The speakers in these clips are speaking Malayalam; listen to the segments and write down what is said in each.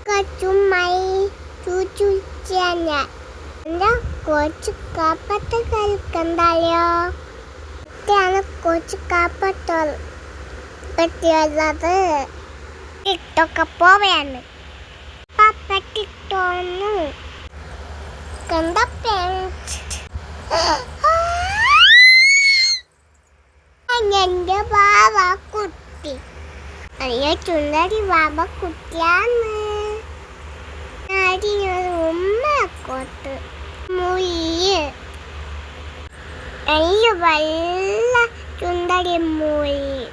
കച്ചുമായി ചൂച്ചുച്ചേന എന്താ കൊച്ചു കാപ്പത്ത് കളിക്കണ്ടല്ലോ. ഇതാണ് കൊച്ചു കാപ്പത്ത് പറ്റിയുള്ളത്. ടിക്ടോക്ക് പോവുകയാണ്. പാപ്പ ടിക്ടോന്ന് കണ്ട എന്റെ ബാബ കുട്ടി അയ്യോ ചുണ്ടരി ബാബ കുട്ടിയാണ്. അതിനൊരു ഉമ്മക്കോട്ട് മുയ്യ് അയ്യോ വല്ല ചുണ്ടരി മുയ്യ്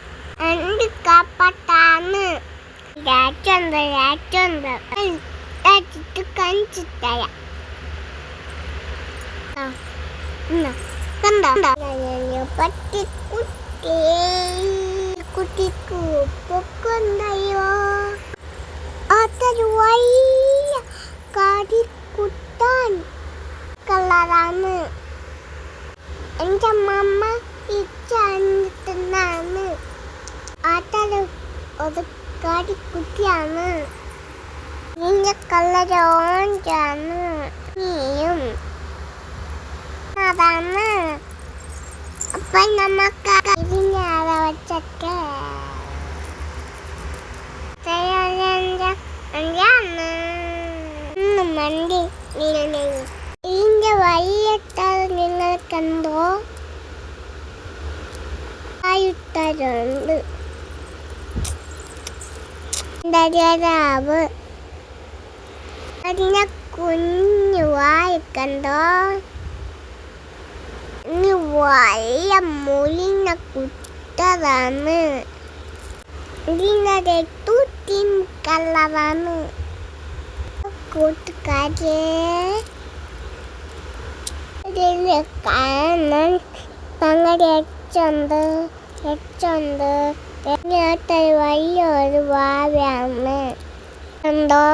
എന്ത് കാപ്പാട്ടാണ്. രാറ്റുണ്ട് രാറ്റിട്ട് കഞ്ചിത്തര കണ്ടോ പട്ടിക്കുട്ടി കുട്ടിക്ക് പൊക്കുണ്ടായോ. അതൊരു വലിയ കാടിക്കുട്ടാൻ കളറാണ്. എൻ്റെ മമ്മ ഇച്ചാണ്. അതൊരു ഒരു കാടിക്കുട്ടിയാണ്. നിന്റെ കളർ ഓറഞ്ചാണ്. നീയും അതാണ്. അപ്പൊ നമുക്ക് ഇതിനെ വെച്ചൊക്കെ മണ്ടി ഇതിന്റെ വഴിയിട്ടാൽ നിങ്ങൾ കണ്ടോ ആയിട്ടുണ്ട് രാവ്. അതിനെ കുഞ്ഞു വായിക്കണ്ടോ. വലിയ മുലിന കുട്ടതാണ്. ഇതിനൊരു തൂത്തിൻ കളറാണ്. കൂട്ടുകാരെ ഇതിന് കാണാൻ അങ്ങനെ എച്ചുണ്ട് വലിയൊരു വാവയാണ്. കണ്ടോ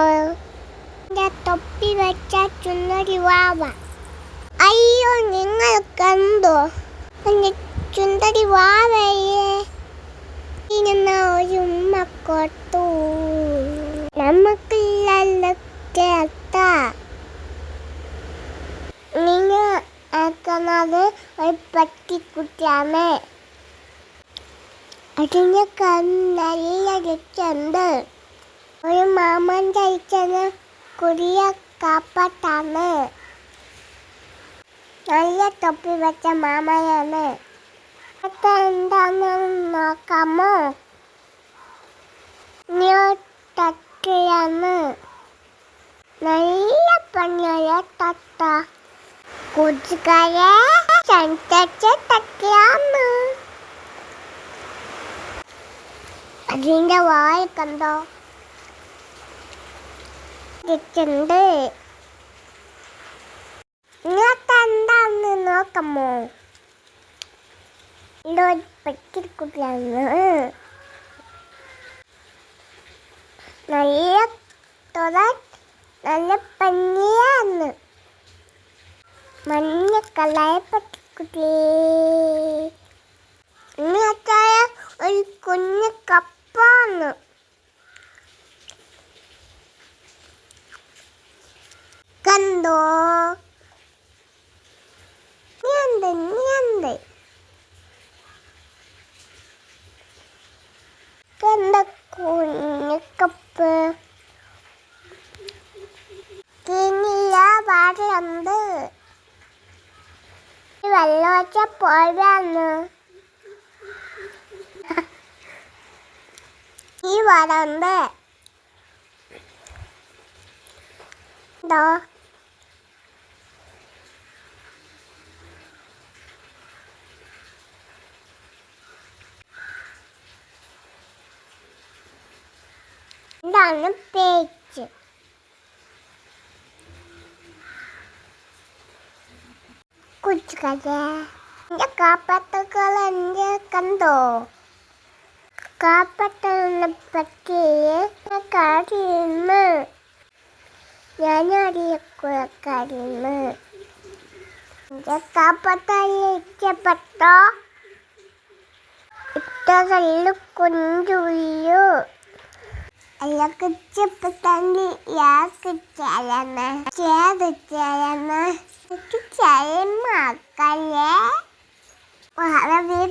എൻ്റെ തൊപ്പി വെച്ച ചുണ്ടരി വാവ. അയ്യോ നിങ്ങൾ കണ്ടോ എൻ്റെ ചുണ്ടരി വാവയെ. ഇങ്ങനെ ഒരു ഉമ്മക്കൊട്ടു നമുക്കില്ലല്ലോ കേട്ടാ. നിങ്ങൾ ആക്കുന്നത് ഒരു പട്ടിക്കുട്ടിയാണ്. അതിന് നല്ല രക്ഷുണ്ട്. ഒരു മാമൻ കഴിച്ചത് കുറിയ കാപ്പാട്ടാണ്. നല്ല തൊപ്പി വെച്ച മാമയാണ്. അത് എന്താണെന്ന് നോക്കാമോ. തട്ടയാണ്. നല്ല പണിയായ തട്ട. കൂട്ടുകാരെ തട്ടയാണ്. അതിൻ്റെ വായ കണ്ടോ ഉണ്ട്. നിങ്ങൾക്ക് എന്താന്ന് നോക്കാമോ. ഇതൊരു പട്ടിക്കുട്ടിയാണ്. നല്ല നല്ല പഞ്ഞിയാണ്. മഞ്ഞ കളയ പട്ടിക്കുട്ടി. ഇന്നത്തെ ഒരു കുഞ്ഞു കപ്പാണ്. കണ്ടോ നീണ്ട് കണ്ട കുഞ്ഞു കപ്പ്. കിണിയ പാടുണ്ട്. വെള്ളം വെച്ച പോയാണ്. ഈ വരണ്ട് ണ്ടോ ഇതാണ് പേച്ച്. കൂട്ടുകാരെ എൻ്റെ കാപ്പത്തുകൾ എൻ്റെ കണ്ടോ. കാപ്പത്തിനെ പറ്റി കാര്യന്ന് ഞാനറിയക്കുറക്കാരിന്ന്. എൻ്റെ കാപ്പത്തായി ഇഷ്ടപ്പെട്ടോ. ഇത്രയും കുഞ്ചുള്ളൂ. Alam kecepatan ya kecalana. Cara calana. Itu cara makan ya. Wah, lebih